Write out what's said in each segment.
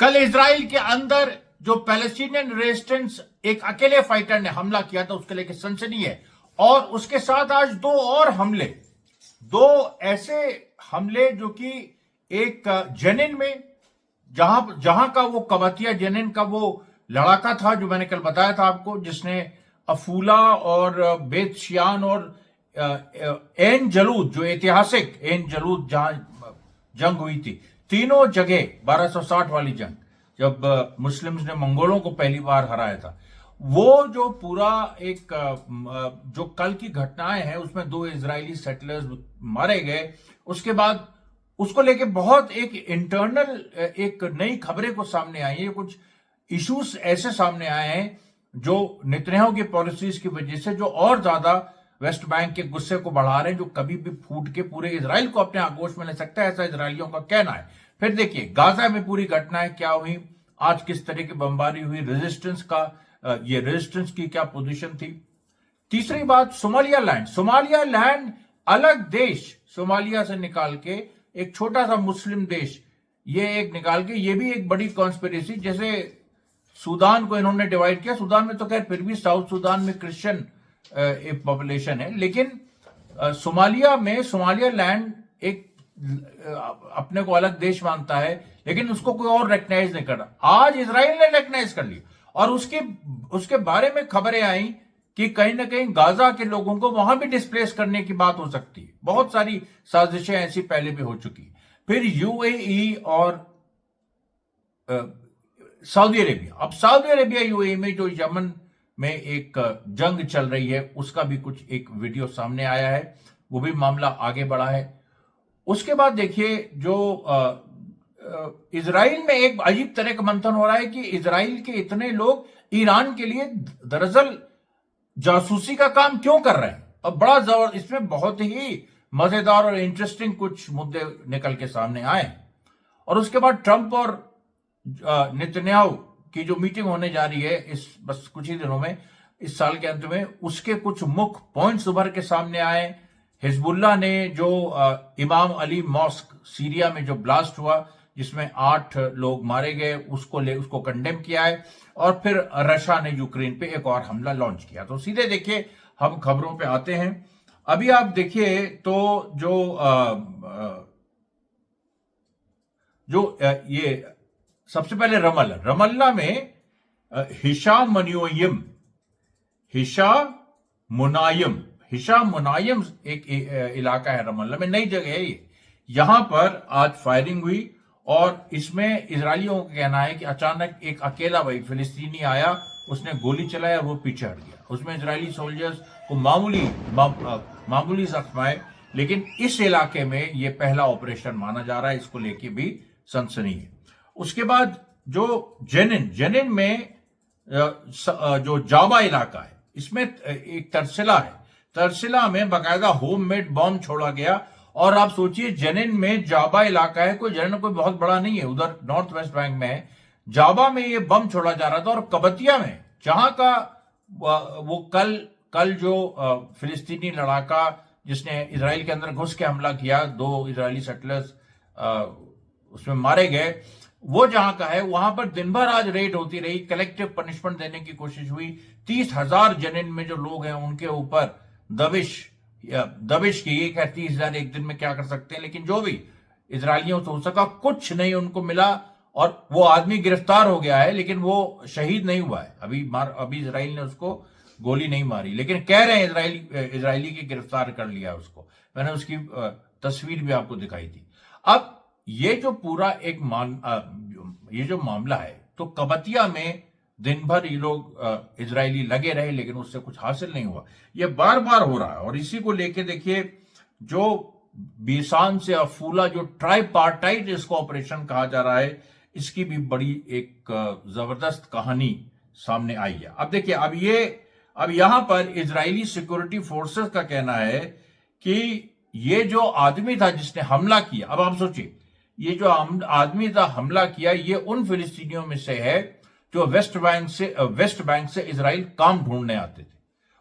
कल इजराइल के अंदर जो पैलेस्टीनियन रेजिस्टेंस एक अकेले फाइटर ने हमला किया था उसके लेके सनसनी है। और उसके साथ आज दो और हमले, दो ऐसे हमले जो कि एक जेनिन में जहां का वो कबतिया जेनिन का वो लड़ाका था जो मैंने कल बताया था आपको, जिसने अफूला और बेत शियान और एन जलूद, जो ऐतिहासिक एन जलूद जहां जंग हुई थी, तीनों जगह 1260 वाली जंग, जब मुस्लिम्स ने मंगोलों को पहली बार हराया था, वो जो पूरा एक जो कल की घटनाएं हैं उसमें दो इजरायली सेटलर्स मारे गए। उसके बाद उसको लेके बहुत एक इंटरनल एक नई खबरें को सामने आई है, कुछ इश्यूज ऐसे सामने आए हैं जो नेतन्याहू की पॉलिसीज की वजह से जो और ज्यादा वेस्ट बैंक के गुस्से को बढ़ा रहे हैं, जो कभी भी फूट के पूरे इजराइल को अपने आगोश में ले सकता है, ऐसा इजरायलियों का कहना है। फिर देखिए गाजा में पूरी घटनाएं क्या हुई, आज किस तरह की बमबारी हुई, रेजिस्टेंस का ये रेजिस्टेंस की क्या पोजीशन थी। तीसरी बात सोमालिया लैंड अलग देश, सोमालिया से निकाल के एक छोटा सा मुस्लिम देश ये एक निकाल के, ये भी एक बड़ी कॉन्स्पिरेसी। जैसे सूडान को इन्होंने डिवाइड किया, सूडान में तो खैर फिर भी साउथ सूडान में क्रिश्चियन एक पॉपुलेशन है, लेकिन सोमालिया लैंड एक अपने को अलग देश मानता है, लेकिन उसको कोई और रिकग्नाइज नहीं कर रहा। आज इजराइल ने रिकग्नाइज कर लिया और उसके बारे में खबरें आई कि कहीं ना कहीं गाजा के लोगों को वहां भी डिस्प्लेस करने की बात हो सकती है। बहुत सारी साजिशें ऐसी पहले भी हो चुकी। फिर यूएई और सऊदी अरेबिया, अब सऊदी अरेबिया यूएई में जो यमन में एक जंग चल रही है उसका भी कुछ एक वीडियो सामने आया है, वो भी मामला आगे बढ़ा है। उसके बाद देखिए जो इजराइल में एक अजीब तरह का मंथन हो रहा है कि इजराइल के इतने लोग ईरान के लिए दरअसल जासूसी का काम क्यों कर रहे हैं। अब बड़ा जबर, इसमें बहुत ही मजेदार और इंटरेस्टिंग कुछ मुद्दे निकल के सामने आए। और उसके बाद ट्रंप और नेतन्याहू की जो मीटिंग होने जा रही है इस बस कुछ ही दिनों में, इस साल के अंत में, उसके कुछ मुख्य पॉइंट्स उभर के सामने आए। हिजबुल्लाह ने जो इमाम अली मॉस्क सीरिया में जो ब्लास्ट हुआ जिसमें 8 लोग मारे गए, उसको कंडेम किया है। और फिर रशिया ने यूक्रेन पे एक और हमला लॉन्च किया। तो सीधे देखिए हम खबरों पे आते हैं। अभी आप देखिए तो ये सबसे पहले रमल्ला में हिशाम मुनायम एक इलाका है रमल्ला में, नई जगह है ये। यहां पर आज फायरिंग हुई और इसमें इजरायलियों का कहना है कि अचानक एक अकेला भाई फिलिस्तीनी आया, उसने गोली चलाया, वो पीछे हट गया। उसमें इजरायली सोल्जर्स को मामूली जख्म आए, लेकिन इस इलाके में ये पहला ऑपरेशन माना जा रहा है, इसको लेके भी सनसनी है। उसके बाद जो जेनिन में जो जाबा इलाका है, इसमें एक तरसिला में बाकायदा होममेड बॉम्ब छोड़ा गया। और आप सोचिए जेनिन में जाबा इलाका है, जेनिन कोई बहुत बड़ा नहीं है, उधर नॉर्थ वेस्ट बैंक में है। जाबा में ये बम छोड़ा जा रहा था और कबतिया में जहां का वो कल जो फिलिस्तीनी लड़ाका जिसने इजराइल के अंदर घुस के हमला किया, 2 इजरायली सेटलर्स उसमें मारे गए, वो जहां का है वहां पर दिन भर आज रेड होती रही, कलेक्टिव पनिशमेंट देने की कोशिश हुई। 30,000 जेनिन में जो लोग हैं उनके ऊपर दबिश की। एक है 30,000 एक दिन में क्या कर सकते हैं, लेकिन जो भी इजरायलियों से हो सका कुछ नहीं उनको मिला। और वो आदमी गिरफ्तार हो गया है, लेकिन वो शहीद नहीं हुआ है अभी इजराइल ने उसको गोली नहीं मारी, लेकिन कह रहे हैं इजरायली की गिरफ्तार कर लिया उसको। मैंने उसकी तस्वीर भी आपको दिखाई थी। अब ये जो पूरा एक ये जो मामला है, तो कबतिया में दिन भर ये लोग इजरायली लगे रहे, लेकिन उससे कुछ हासिल नहीं हुआ। ये बार बार हो रहा है। और इसी को लेके देखिए जो बीसान से अफूला जो ट्राइपार्टाइट इसको ऑपरेशन कहा जा रहा है, इसकी भी बड़ी एक जबरदस्त कहानी सामने आई है। अब देखिए अब यहां पर इजरायली सिक्योरिटी फोर्सेस का कहना है कि ये जो आदमी था जिसने हमला किया, अब आप सोचिए ये जो आदमी था हमला किया, ये उन फिलिस्तीनियों में से है जो वेस्ट बैंक से इजराइल काम ढूंढने आते थे।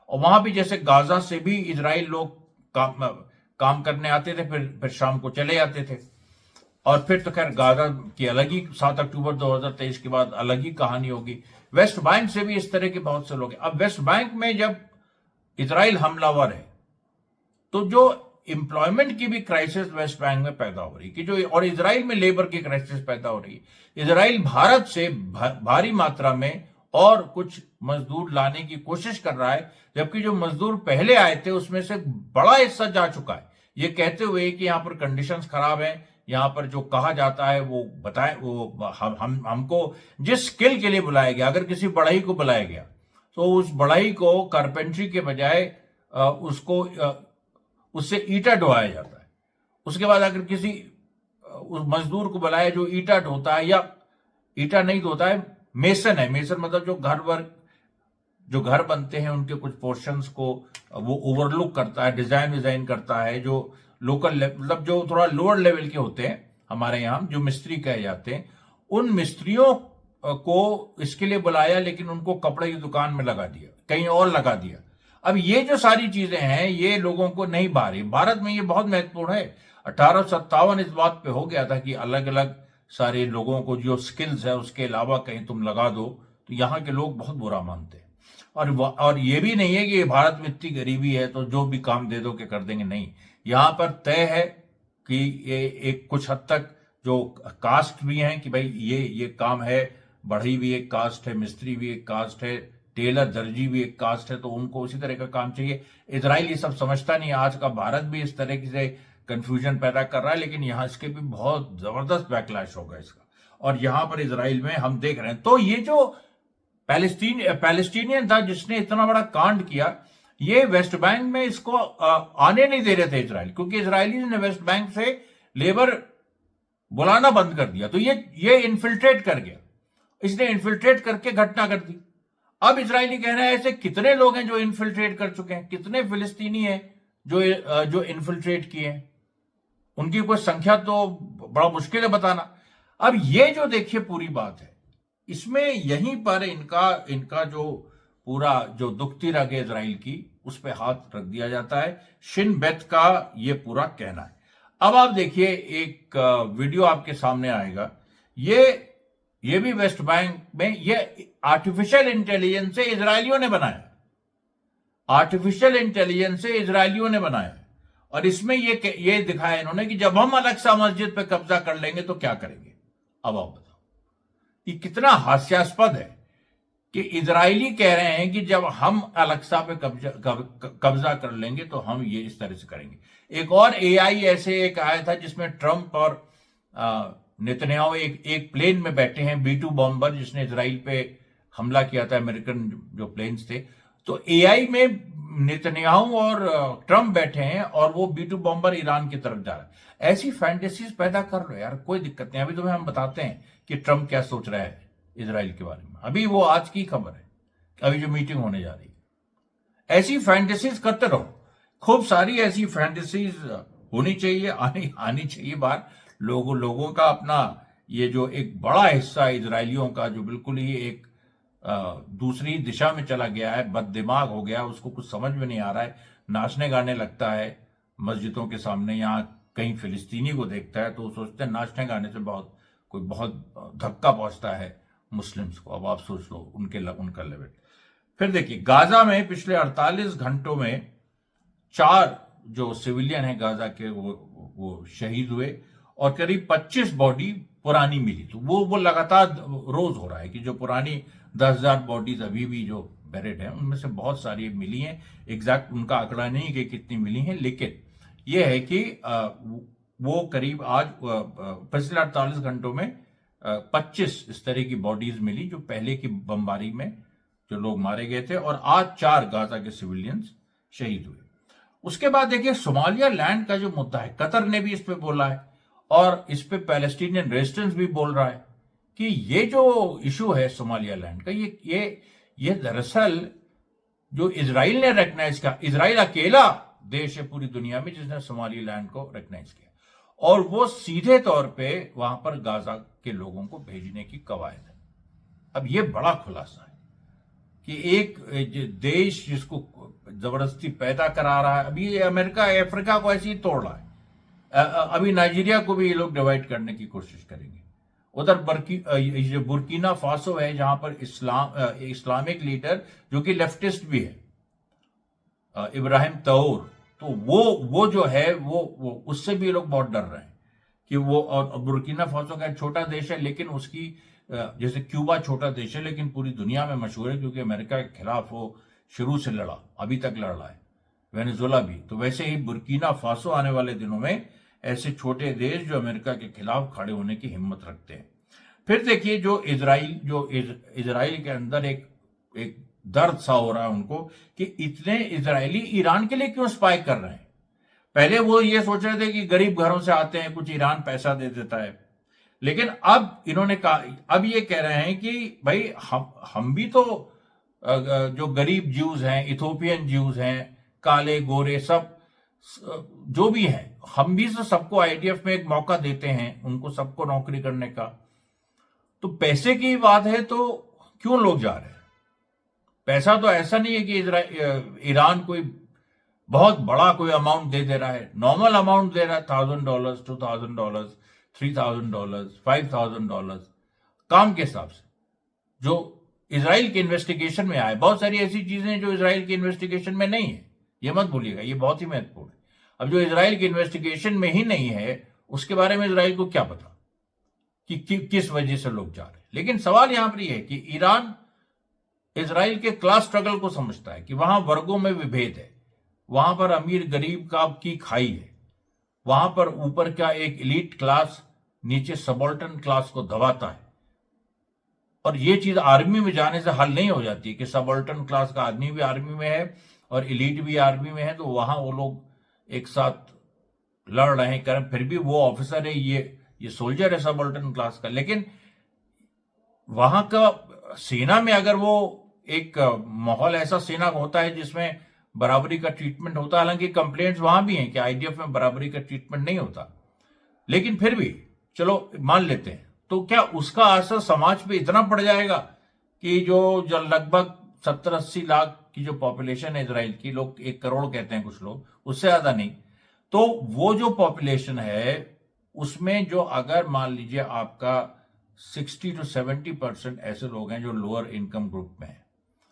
और वहां भी जैसे गाजा से भी इजराइल लोग काम करने आते थे, फिर शाम को चले जाते थे। और फिर तो खैर गाजा की अलग ही 7 अक्टूबर 2023 के बाद अलग ही कहानी होगी। वेस्ट बैंक से भी इस तरह के बहुत से लोग हैं। अब वेस्ट बैंक में जब इजराइल हमलावर है तो जो एम्प्लॉयमेंट की भी क्राइसिस वेस्ट बैंक में पैदा हो रही कि जो, और इजराइल में लेबर की क्राइसिस पैदा हो रही है। इजराइल भारत से भारी मात्रा में और कुछ मजदूर लाने की कोशिश कर रहा है, जबकि जो मजदूर पहले आए थे उसमें से बड़ा हिस्सा जा चुका है, ये कहते हुए कि यहां पर कंडीशंस खराब है, यहां पर जो कहा जाता है वो बताए, वो हमको जिस स्किल के लिए बुलाया गया, अगर किसी बढ़ई को बुलाया गया तो उस बढ़ई को कारपेंट्री के बजाय उसको उससे ईटा ढोया जाता है। उसके बाद अगर किसी उस मजदूर को बुलाया जो ईटा ढोता है, या ईटा नहीं ढोता है, मेसन है, मेसन मतलब जो घर बनते हैं उनके कुछ पोर्शंस को वो ओवरलुक करता है, डिजाइन करता है, जो लोकल मतलब जो थोड़ा लोअर लेवल के होते हैं हमारे यहाँ जो मिस्त्री कहे जाते हैं, उन मिस्त्रियों को इसके लिए बुलाया, लेकिन उनको कपड़े की दुकान में लगा दिया, कहीं और लगा दिया। अब ये जो सारी चीजें हैं ये लोगों को नहीं भा रही। भारत में ये बहुत महत्वपूर्ण है। 1857 इस बात पे हो गया था कि अलग अलग सारे लोगों को जो स्किल्स है उसके अलावा कहीं तुम लगा दो, तो यहाँ के लोग बहुत बुरा मानते हैं। और ये भी नहीं है कि भारत में इतनी गरीबी है तो जो भी काम दे दो के कर देंगे, नहीं। यहाँ पर तय है कि ये एक कुछ हद तक जो कास्ट भी हैं कि भाई ये काम है, बढ़ई भी एक कास्ट है, मिस्त्री भी एक कास्ट है, टेलर दर्जी भी एक कास्ट है, तो उनको उसी तरह का काम चाहिए। इजराइल ये सब समझता नहीं। आज का भारत भी इस तरह से कंफ्यूजन पैदा कर रहा है, लेकिन यहाँ इसके भी बहुत जबरदस्त बैकलैश होगा इसका। और यहां पर इजराइल में हम देख रहे हैं, तो ये जो पैलेस्टीनियन था जिसने इतना बड़ा कांड किया, ये वेस्ट बैंक में इसको आने नहीं दे रहे थे इजराइल, क्योंकि इजरायली ने वेस्ट बैंक से लेबर बुलाना बंद कर दिया, तो ये इन्फिल्ट्रेट कर गया। इसने इन्फिल्ट्रेट करके घटना कर दी। अब इजरायली कह रहे हैं ऐसे कितने लोग हैं जो इन्फिल्ट्रेट कर चुके हैं, कितने फिलिस्तीनी हैं जो इन्फिल्ट्रेट किए हैं, उनकी कोई संख्या तो बड़ा मुश्किल है बताना। अब ये जो देखिए पूरी बात है, इसमें यहीं पर इनका जो पूरा जो दुखती रग है इजराइल की, उस पर हाथ रख दिया जाता है। शिन बेत का ये पूरा कहना है। अब आप देखिए एक वीडियो आपके सामने आएगा, ये भी वेस्ट बैंक में, ये आर्टिफिशियल इंटेलिजेंस से इजरायलियों ने बनाया, आर्टिफिशियल इंटेलिजेंस से इजरायलियों ने बनाया। और इसमें ये दिखाया इन्होंने कि जब हम अल-अक्सा मस्जिद पे कब्जा कर लेंगे तो क्या करेंगे। अब आप बताओ, ये कितना हास्यास्पद है कि इजरायली कह रहे हैं कि जब हम अल-अक्सा पे कब्जा कर लेंगे तो हम ये इस तरह से करेंगे। एक और एआई ऐसे एक आया था जिसमें ट्रंप और नेतन्याहू एक प्लेन में बैठे हैं, B-2 बॉम्बर, जिसने इजराइल पे हमला किया था, अमेरिकन जो प्लेन्स थे। तो एआई में नेतन्याहू और ट्रंप बैठे हैं और वो B-2 बॉम्बर ईरान की तरफ जा रहा है। ऐसी फैंटेसीज पैदा कर लो यार, कोई दिक्कत नहीं। अभी तुम्हें हम बताते हैं कि ट्रंप क्या सोच रहा है इजराइल के बारे में। अभी वो आज की खबर है, अभी जो मीटिंग होने जा रही है। ऐसी फैंटेसीज करते रहो, खूब सारी ऐसी फैंटेसीज होनी चाहिए, आनी चाहिए बाहर। लोगों का अपना ये जो एक बड़ा हिस्सा इजरायलियों का जो बिल्कुल ही एक दूसरी दिशा में चला गया है, बददिमाग हो गया, उसको कुछ समझ में नहीं आ रहा है, नाचने गाने लगता है मस्जिदों के सामने। यहाँ कहीं फिलिस्तीनी को देखता है तो सोचते हैं नाचने गाने से बहुत धक्का पहुंचता है मुस्लिम्स को। अब आप सोच लो उनका लेवल। फिर देखिए गाजा में पिछले 48 घंटों में 4 जो सिविलियन है गाजा के वो शहीद हुए और करीब 25 बॉडी पुरानी मिली। तो वो लगातार रोज हो रहा है कि जो पुरानी 10,000 बॉडीज अभी भी जो बेरेड है उनमें से बहुत सारी मिली हैं। एग्जैक्ट उनका आंकड़ा नहीं कि कितनी मिली हैं, लेकिन ये है कि वो करीब आज पिछले 48 घंटों में 25 इस तरह की बॉडीज मिली जो पहले की बमबारी में जो लोग मारे गए थे, और आज 4 गाजा के सिविलियंस शहीद हुए। उसके बाद देखिए सोमालिया लैंड का जो मुद्दा है, कतर ने भी इस पे बोला है और इस पे पैलेस्टीनियन रेजिस्टेंस भी बोल रहा है कि ये जो इशू है सोमालिया लैंड का, ये दरअसल जो इजराइल ने रिकॉग्नाइज किया, इजराइल अकेला देश है पूरी दुनिया में जिसने सोमालिया लैंड को रिकॉग्नाइज किया, और वो सीधे तौर पे वहां पर गाजा के लोगों को भेजने की कवायद है। अब ये बड़ा खुलासा है कि एक देश जिसको जबरदस्ती पैदा करा रहा है, अभी अमेरिका अफ्रीका को ऐसे ही तोड़ रहा है, अभी नाइजीरिया को भी ये लोग डिवाइड करने की कोशिश करेंगे। उधर ये बुर्किना फासो है, जहां पर इस्लामिक लीडर जो कि लेफ्टिस्ट भी है, इब्राहिम तौर, तो वो जो है वो उससे भी ये लोग बहुत डर रहे हैं कि वो, और बुर्किना फासो का एक छोटा देश है, लेकिन उसकी जैसे क्यूबा छोटा देश है लेकिन पूरी दुनिया में मशहूर है क्योंकि अमेरिका के खिलाफ वो शुरू से लड़ा, अभी तक लड़ रहा है, वेनेजुला भी। तो वैसे ही बुर्किना फासो आने वाले दिनों में ऐसे छोटे देश जो अमेरिका के खिलाफ खड़े होने की हिम्मत रखते हैं। फिर देखिए जो इजराइल के अंदर एक दर्द सा हो रहा है उनको कि इतने इजरायली ईरान के लिए क्यों स्पाई कर रहे हैं। पहले वो ये सोच रहे थे कि गरीब घरों से आते हैं, कुछ ईरान पैसा दे देता है, लेकिन अब इन्होंने कहा, अब ये कह रहे हैं कि भाई हम भी तो जो गरीब ज्यूज हैं, इथोपियन ज्यूज हैं, काले गोरे सब जो भी हैं, हम भी तो सबको आईडीएफ में एक मौका देते हैं, उनको सबको नौकरी करने का। तो पैसे की बात है तो क्यों लोग जा रहे हैं। पैसा तो ऐसा नहीं है कि ईरान कोई बहुत बड़ा कोई अमाउंट दे रहा है, नॉर्मल अमाउंट दे रहा है, $1,000, $2,000, $3,000, $5,000 काम के हिसाब से। जो इजराइल के इन्वेस्टिगेशन में आए, बहुत सारी ऐसी चीजें जो इजराइल के इन्वेस्टिगेशन में नहीं है, ये मत भूलिएगा, ये बहुत ही महत्वपूर्ण है। अब जो इजराइल के इन्वेस्टिगेशन में ही नहीं है उसके बारे में इजराइल को क्या पता कि किस वजह से लोग जा रहे हैं। लेकिन सवाल यहां पर यह है कि ईरान इजराइल के क्लास स्ट्रगल को समझता है कि वहां वर्गों में विभेद है, वहां पर अमीर गरीब का की खाई है, वहां पर ऊपर का एक एलीट क्लास नीचे सबॉल्टन क्लास को दबाता है। और ये चीज आर्मी में जाने से हल नहीं हो जाती कि सबॉल्टन क्लास का आदमी भी आर्मी में है और एलीट भी आर्मी में है, तो वहां वो लोग एक साथ लड़ रहे हैं, फिर भी वो ऑफिसर है, ये सोल्जर है सबॉल्टन क्लास का। लेकिन वहां का सेना में अगर वो एक माहौल ऐसा सेना होता है जिसमें बराबरी का ट्रीटमेंट होता है, हालांकि कंप्लेंट्स वहां भी हैं कि आईडीएफ में बराबरी का ट्रीटमेंट नहीं होता, लेकिन फिर भी चलो मान लेते हैं, तो क्या उसका असर समाज पे इतना पड़ जाएगा कि जो लगभग 70-80 लाख की जो पॉपुलेशन है इजराइल की, लोग 1 करोड़ कहते हैं कुछ लोग, उससे ज्यादा नहीं, तो वो जो पॉपुलेशन है उसमें जो अगर मान लीजिए आपका 60 to 70% ऐसे लोग हैं जो लोअर इनकम ग्रुप में हैं,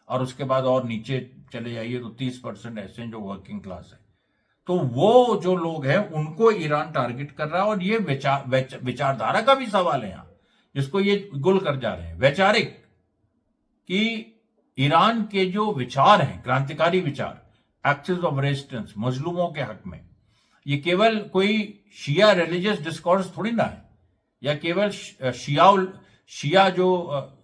और उसके बाद और नीचे चले जाइए तो 30% ऐसे हैं जो वर्किंग क्लास है, तो वो जो लोग हैं उनको ईरान टारगेट कर रहा है। और ये विचारधारा का भी सवाल है यहां, जिसको ये गुल कर जा रहे हैं वैचारिक, कि ईरान के जो विचार हैं, क्रांतिकारी विचार, एक्सेस ऑफ रेजिस्टेंस, मजलूमों के हक में, ये केवल कोई शिया रिलीजियस डिस्कोर्स थोड़ी ना है, या केवल शिया जो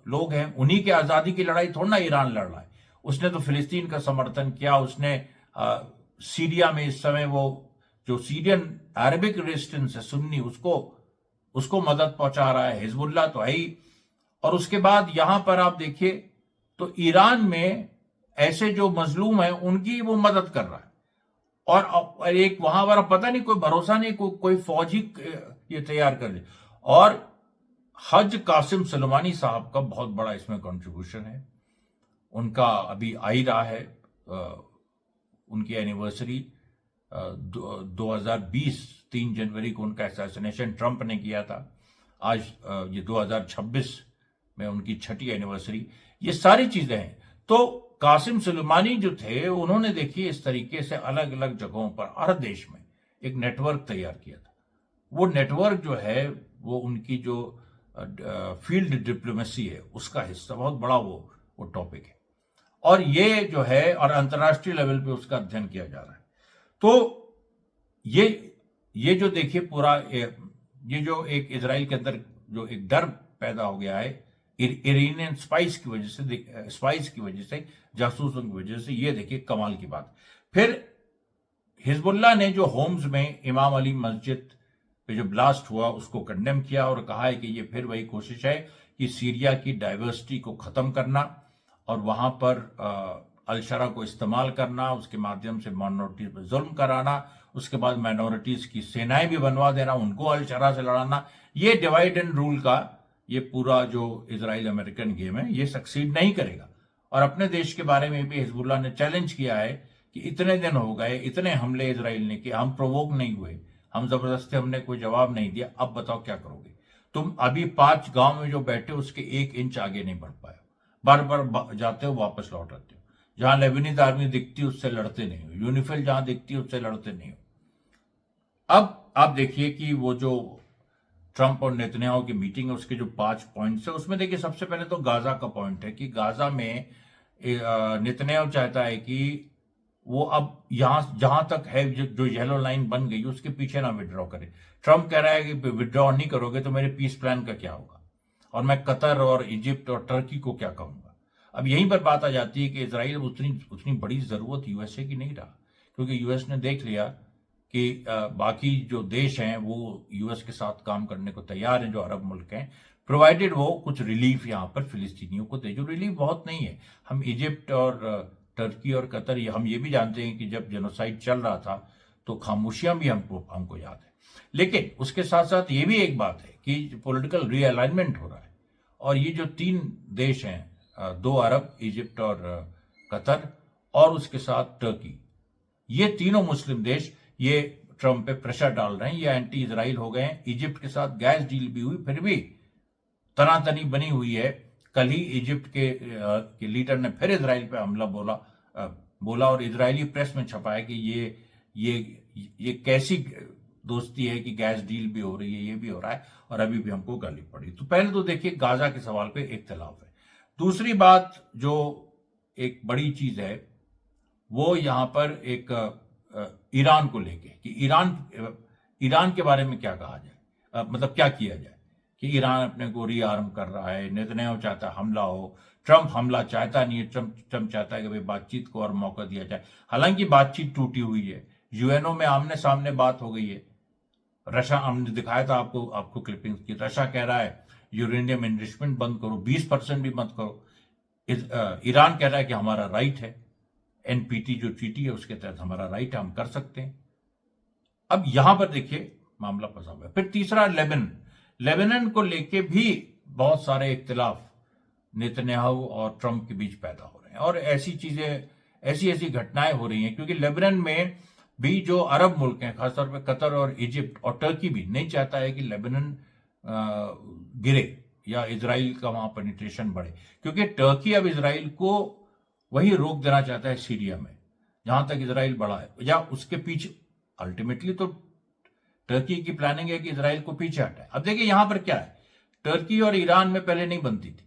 लोग हैं उन्हीं के आजादी की लड़ाई थोड़ा ना ईरान लड़ रहा है। उसने तो फिलिस्तीन का समर्थन किया, उसने सीरिया में इस समय वो जो सीरियन अरबिक रेजिस्टेंस है सुन्नी, उसको मदद पहुंचा रहा है, हिजबुल्लाह तो है ही। और उसके बाद यहां पर आप देखिए तो ईरान में ऐसे जो मजलूम है उनकी वो मदद कर रहा है, और एक वहां पर पता नहीं, कोई भरोसा नहीं, कोई फौजी ये तैयार कर ले। और हज कासिम सुलेमानी साहब का बहुत बड़ा इसमें कंट्रीब्यूशन है, उनका अभी आ ही रहा है, उनकी एनिवर्सरी 2020 3 जनवरी को उनका असैसिनेशन ट्रंप ने किया था, आज ये 2026 में उनकी 6ठी एनिवर्सरी, ये सारी चीजें हैं। तो कासिम सुलेमानी जो थे उन्होंने देखिए इस तरीके से अलग अलग जगहों पर हर देश में एक नेटवर्क तैयार किया था। वो नेटवर्क जो है वो उनकी जो फील्ड डिप्लोमेसी है उसका हिस्सा, बहुत बड़ा वो टॉपिक है, और ये जो है और अंतर्राष्ट्रीय लेवल पे उसका अध्ययन किया जा रहा है। तो ये जो देखिए पूरा ये जो एक इजराइल के अंदर जो एक डर पैदा हो गया है इरानियन स्पाइस की वजह से, जासूसों की वजह से, ये देखिए कमाल की बात। फिर हिजबुल्लाह ने जो होम्स में इमाम अली मस्जिद पे जो ब्लास्ट हुआ उसको कंडेम किया और कहा है कि ये फिर वही कोशिश है कि सीरिया की डाइवर्सिटी को खत्म करना और वहां पर अलशरा को इस्तेमाल करना, उसके माध्यम से माइनॉरिटीज पर जुल्म कराना, उसके बाद माइनॉरिटीज की सेनाएं भी बनवा देना, उनको अलशरा से लड़ाना। ये डिवाइड एंड रूल का ये पूरा जो इजराइल अमेरिकन गेम है ये सक्सीड नहीं करेगा। और अपने देश के बारे में भी हिजबुल्लाह ने चैलेंज किया है कि इतने दिन हो गए, इतने हमले इजराइल ने किए, हम प्रोवोक नहीं हुए, हम जबरदस्ती हमने कोई जवाब नहीं दिया, अब बताओ क्या करोगे तुम? अभी 5 गांव में जो बैठे उसके 1 इंच आगे नहीं बढ़ पाए, बार बार जाते हो वापस लौट आते हो। जहां लेबनीज आर्मी दिखती है उससे लड़ते नहीं हो, यूनिफिल जहां दिखती है उससे लड़ते नहीं हो। अब आप देखिए कि वो जो ट्रंप और नेतन्याहू की मीटिंग है उसके जो 5 पॉइंट्स है उसमें देखिए सबसे पहले तो गाजा का पॉइंट है कि गाजा में नेतन्याहू चाहता है कि वो अब यहां जहां तक है जो येलो लाइन बन गई उसके पीछे ना विड्रॉ करे। ट्रंप कह रहा है कि विड्रॉ नहीं करोगे तो मेरे पीस प्लान का क्या होगा, और मैं कतर और इजिप्ट और टर्की को क्या कहूंगा। अब यहीं पर बात आ जाती है कि इसराइल उतनी उतनी बड़ी जरूरत यूएसए की नहीं रहा, क्योंकि यूएस ने देख लिया कि बाकी जो देश हैं वो यूएस के साथ काम करने को तैयार हैं, जो अरब मुल्क हैं, प्रोवाइडेड वो कुछ रिलीफ यहाँ पर फिलिस्तीनियों को दे। जो रिलीफ बहुत नहीं है, हम इजिप्ट और टर्की और कतर हम ये भी जानते हैं कि जब जेनोसाइड चल रहा था तो खामोशियां भी हमको याद है। लेकिन उसके साथ साथ ये भी एक बात है कि पॉलिटिकल रीअलाइनमेंट हो रहा है, और ये जो 3 देश हैं, 2 अरब, इजिप्ट और कतर, और उसके साथ टर्की, ये तीनों मुस्लिम देश ये ट्रंप पे प्रेशर डाल रहे हैं, ये एंटी इजराइल हो गए हैं। इजिप्ट के साथ गैस डील भी हुई, फिर भी तनातनी बनी हुई है। कल ही इजिप्ट के लीडर ने फिर इजराइल पे हमला बोला और इजरायली प्रेस में छपा है कि ये कैसी दोस्ती है कि गैस डील भी हो रही है, ये भी हो रहा है, और अभी भी हमको गाली पड़ी। तो पहले तो देखिए गाजा के सवाल पे इख्तिलाफ है। दूसरी बात जो एक बड़ी चीज है वो यहां पर एक ईरान को लेके कि ईरान के बारे में क्या कहा जाए, मतलब क्या किया जाए कि ईरान अपने को रीआर्म कर रहा है, नेतन्याहू चाहता है हमला हो, ट्रंप हमला चाहता नहीं है, ट्रंप चाहता है कि भाई बातचीत को और मौका दिया जाए। हालांकि बातचीत टूटी हुई है, यूएनओ में आमने सामने बात हो गई है। रशिया, हमने दिखाया था आपको क्लिपिंग्स की, रशिया कह रहा है यूरेनियम एनरिचमेंट बंद करो, 20% भी मत करो। ईरान कह रहा है कि हमारा राइट है, एनपीटी जो ट्रीटी है उसके तहत हमारा राइट है, हम कर सकते हैं। अब यहां पर देखिए मामला फंसा हुआ है। फिर तीसरा लेबनान को लेके भी बहुत सारे इख्तिलाफ नेतन्याहू और ट्रंप के बीच पैदा हो रहे हैं, और ऐसी घटनाएं हो रही हैं क्योंकि लेबनान में भी जो अरब मुल्क हैं, खासतौर पर कतर और इजिप्ट और टर्की भी नहीं चाहता है कि लेबनान गिरे या इजराइल का वहां पेनिट्रेशन बढ़े, क्योंकि टर्की अब इजराइल को वही रोक देना चाहता है सीरिया में जहां तक इजराइल बढ़ा है, या उसके पीछे। अल्टीमेटली तो टर्की की प्लानिंग है कि इजराइल को पीछे हटाए। अब देखिए यहां पर क्या है, टर्की और ईरान में पहले नहीं बनती थी,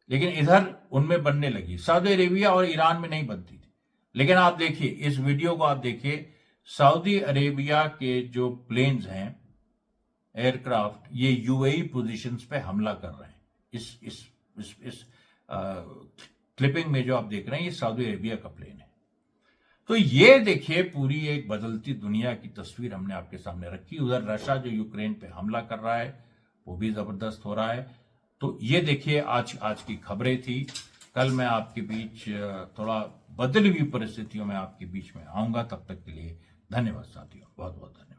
लेकिन इधर उनमें बनने लगी। सऊदी अरेबिया और ईरान में नहीं बनती थी, लेकिन आप देखिए इस वीडियो को, आप देखिए सऊदी अरेबिया के जो प्लेन्स हैं, एयरक्राफ्ट, ये यूएई पोजीशंस पे हमला कर रहे हैं। इस क्लिपिंग में जो आप देख रहे हैं ये सऊदी अरेबिया का प्लेन है। तो ये देखिए पूरी एक बदलती दुनिया की तस्वीर हमने आपके सामने रखी। उधर रशिया जो यूक्रेन पे हमला कर रहा है वो भी जबरदस्त हो रहा है। तो ये देखिए आज की खबरें थी। कल मैं आपके बीच थोड़ा बदली हुई परिस्थितियों में आपके बीच में आऊंगा। तब तक के लिए धन्यवाद साथियों, बहुत बहुत धन्यवाद।